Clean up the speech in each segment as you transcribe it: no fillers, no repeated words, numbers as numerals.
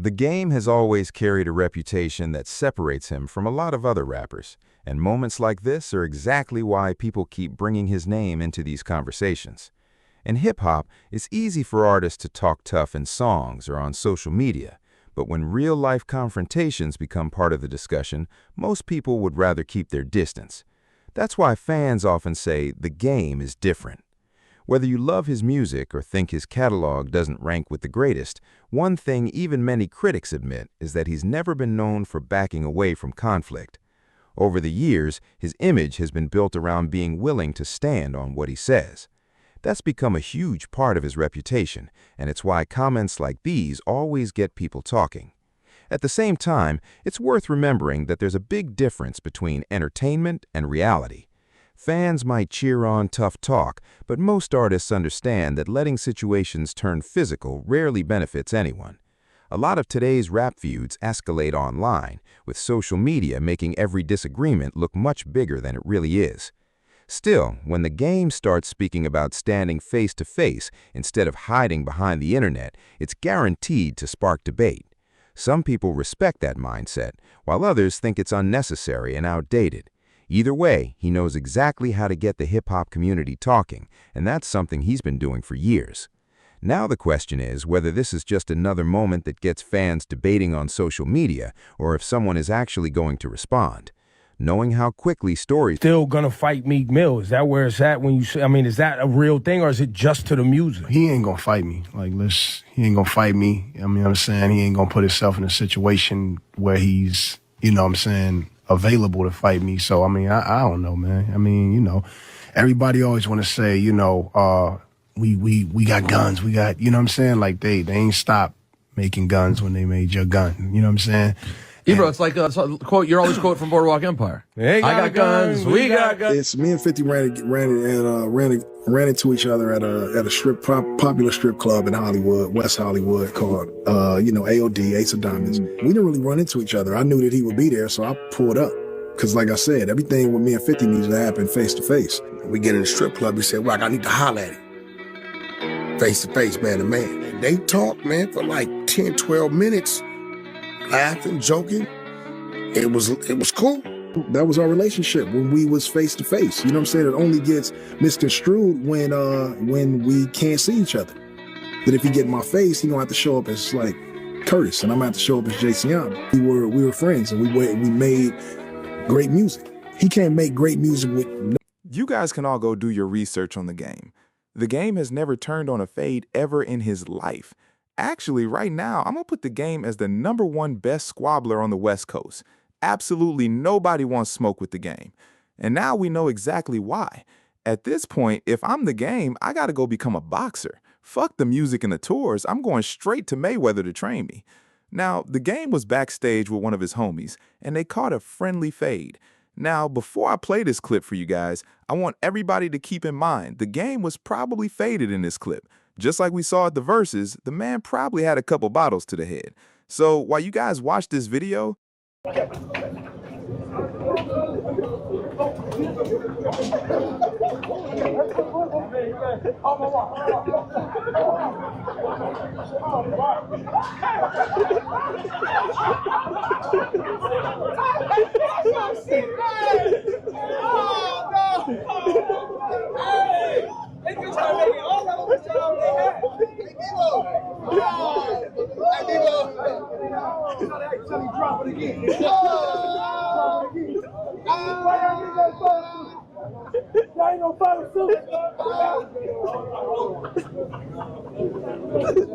The Game has always carried a reputation that separates him from a lot of other rappers, and moments like this are exactly why people keep bringing his name into these conversations. In hip-hop, it's easy for artists to talk tough in songs or on social media, but when real-life confrontations become part of the discussion, most people would rather keep their distance. That's why fans often say the Game is different. Whether you love his music or think his catalog doesn't rank with the greatest, one thing even many critics admit is that he's never been known for backing away from conflict. Over the years, his image has been built around being willing to stand on what he says. That's become a huge part of his reputation, and it's why comments like these always get people talking. At the same time, it's worth remembering that there's a big difference between entertainment and reality. Fans might cheer on tough talk, but most artists understand that letting situations turn physical rarely benefits anyone. A lot of today's rap feuds escalate online, with social media making every disagreement look much bigger than it really is. Still, when the Game starts speaking about standing face-to-face instead of hiding behind the internet, it's guaranteed to spark debate. Some people respect that mindset, while others think it's unnecessary and outdated. Either way, he knows exactly how to get the hip-hop community talking, and that's something he's been doing for years. Now the question is whether this is just another moment that gets fans debating on social media, or if someone is actually going to respond. Knowing how quickly stories still gonna fight Meek Mill. Is that where it's at when you say, is that a real thing, or is it just to the music? He ain't gonna fight me. He ain't gonna fight me. I'm saying? He ain't gonna put himself in a situation where he's, available to fight me. So, I don't know, man. Everybody always want to say, we got guns. We got, Like they ain't stopped making guns when they made your gun. You know what I'm saying? Ebro, it's like a quote, you're always quote from Boardwalk Empire. They got I got guns, we got guns. It's me and 50 ran into each other at a popular strip club in Hollywood, West Hollywood, called AOD, Ace of Diamonds. We didn't really run into each other. I knew that he would be there, so I pulled up. Cause like I said, everything with me and 50 needs to happen face to face. We get in the strip club, he said, "Rock, I need to holler at him. Face to face, man to man." And they talked, man, for like 10, 12 minutes. Laughing, joking. It was cool. That was our relationship when we was face to face. You know what I'm saying? It only gets misconstrued when we can't see each other. That if he get in my face, he gonna have to show up as like Curtis, and I'm gonna have to show up as Jayceon. We were friends, and we made great music. He can't make great music with. You guys can all go do your research on the Game. The Game has never turned on a fade ever in his life. Actually, right now, I'm going to put the Game as the #1 best squabbler on the West Coast. Absolutely nobody wants smoke with the Game. And now we know exactly why. At this point, if I'm the Game, I got to go become a boxer. Fuck the music and the tours. I'm going straight to Mayweather to train me. Now, the Game was backstage with one of his homies, and they caught a friendly fade. Now, before I play this clip for you guys, I want everybody to keep in mind the Game was probably faded in this clip. Just like we saw at the verses, the man probably had a couple bottles to the head. So while you guys watch this video,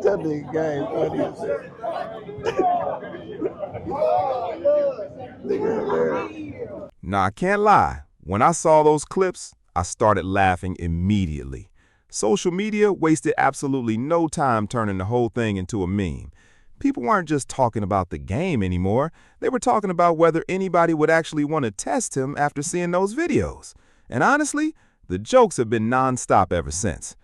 That nigga game funny as hell. Nah, I can't lie. When I saw those clips, I started laughing immediately. Social media wasted absolutely no time turning the whole thing into a meme. People weren't just talking about the Game anymore. They were talking about whether anybody would actually want to test him after seeing those videos. And honestly, the jokes have been nonstop ever since.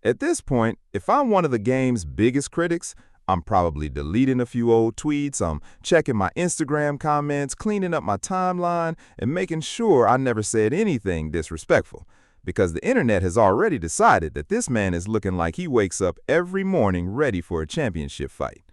At this point, if I'm one of the Game's biggest critics, I'm probably deleting a few old tweets, I'm checking my Instagram comments, cleaning up my timeline, and making sure I never said anything disrespectful. Because the internet has already decided that this man is looking like he wakes up every morning ready for a championship fight.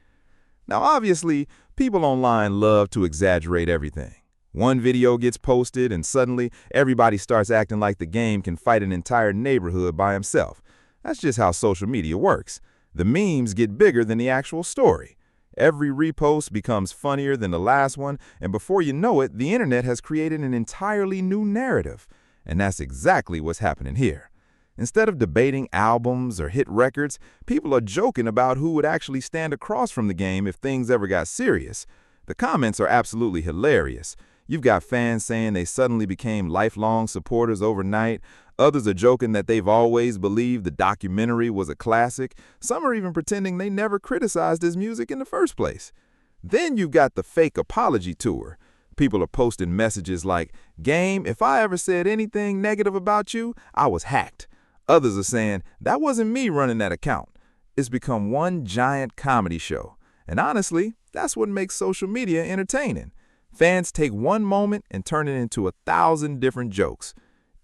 Now, obviously, people online love to exaggerate everything. One video gets posted and suddenly everybody starts acting like the game can fight an entire neighborhood by himself. That's just how social media works. The memes get bigger than the actual story. Every repost becomes funnier than the last one, and before you know it, the internet has created an entirely new narrative. And that's exactly what's happening here. Instead of debating albums or hit records, people are joking about who would actually stand across from the game if things ever got serious. The comments are absolutely hilarious. You've got fans saying they suddenly became lifelong supporters overnight. Others are joking that they've always believed the documentary was a classic. Some are even pretending they never criticized his music in the first place. Then you've got the fake apology tour. People are posting messages like, "Game, if I ever said anything negative about you, I was hacked." Others are saying, "That wasn't me running that account." It's become one giant comedy show. And honestly, that's what makes social media entertaining. Fans take one moment and turn it into 1,000 different jokes.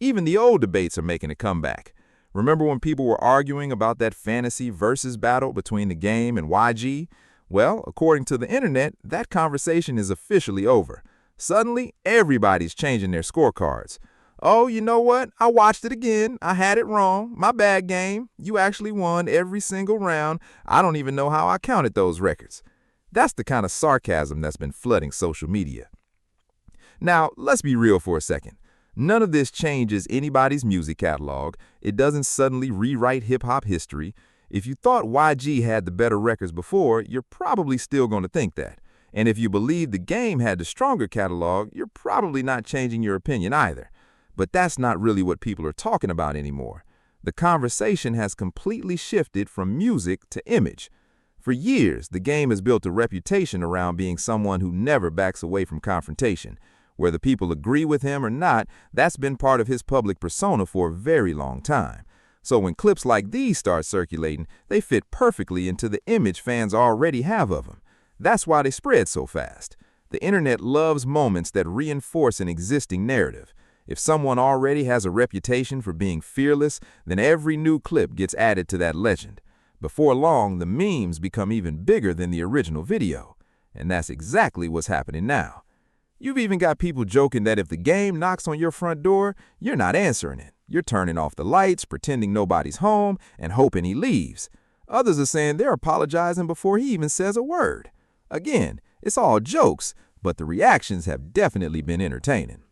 Even the old debates are making a comeback. Remember when people were arguing about that fantasy versus battle between the game and YG? Well, according to the internet, that conversation is officially over. Suddenly, everybody's changing their scorecards. "Oh, you know what? I watched it again. I had it wrong. My bad, game. You actually won every single round. I don't even know how I counted those records." That's the kind of sarcasm that's been flooding social media. Now, let's be real for a second. None of this changes anybody's music catalog. It doesn't suddenly rewrite hip-hop history. If you thought YG had the better records before, you're probably still going to think that. And if you believe the game had the stronger catalog, you're probably not changing your opinion either. But that's not really what people are talking about anymore. The conversation has completely shifted from music to image. For years, the game has built a reputation around being someone who never backs away from confrontation. Whether people agree with him or not, that's been part of his public persona for a very long time. So when clips like these start circulating, they fit perfectly into the image fans already have of him. That's why they spread so fast. The internet loves moments that reinforce an existing narrative. If someone already has a reputation for being fearless, then every new clip gets added to that legend. Before long, the memes become even bigger than the original video. And that's exactly what's happening now. You've even got people joking that if the game knocks on your front door, you're not answering it. You're turning off the lights, pretending nobody's home, and hoping he leaves. Others are saying they're apologizing before he even says a word. Again, it's all jokes, but the reactions have definitely been entertaining.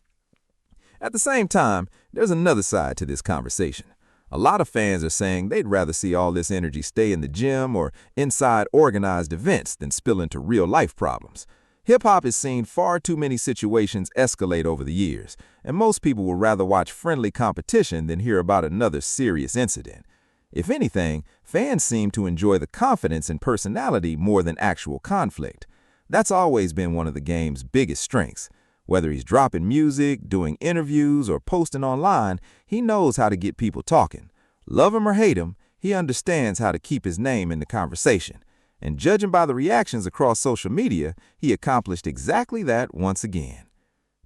At the same time, there's another side to this conversation. A lot of fans are saying they'd rather see all this energy stay in the gym or inside organized events than spill into real-life problems. Hip-hop has seen far too many situations escalate over the years, and most people would rather watch friendly competition than hear about another serious incident. If anything, fans seem to enjoy the confidence and personality more than actual conflict. That's always been one of the game's biggest strengths. Whether he's dropping music, doing interviews, or posting online, he knows how to get people talking. Love him or hate him, he understands how to keep his name in the conversation. And judging by the reactions across social media, he accomplished exactly that once again.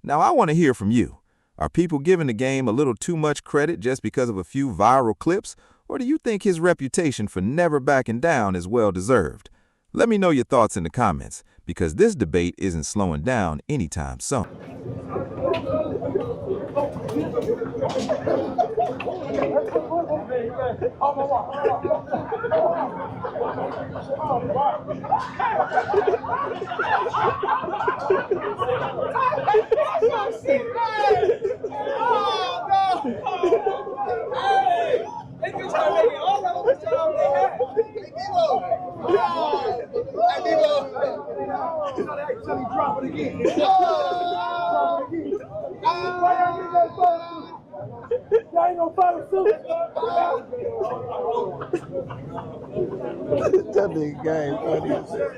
Now, I want to hear from you. Are people giving the game a little too much credit just because of a few viral clips, or do you think his reputation for never backing down is well-deserved? Let me know your thoughts in the comments, because this debate isn't slowing down anytime soon. That nigga game funny as hell.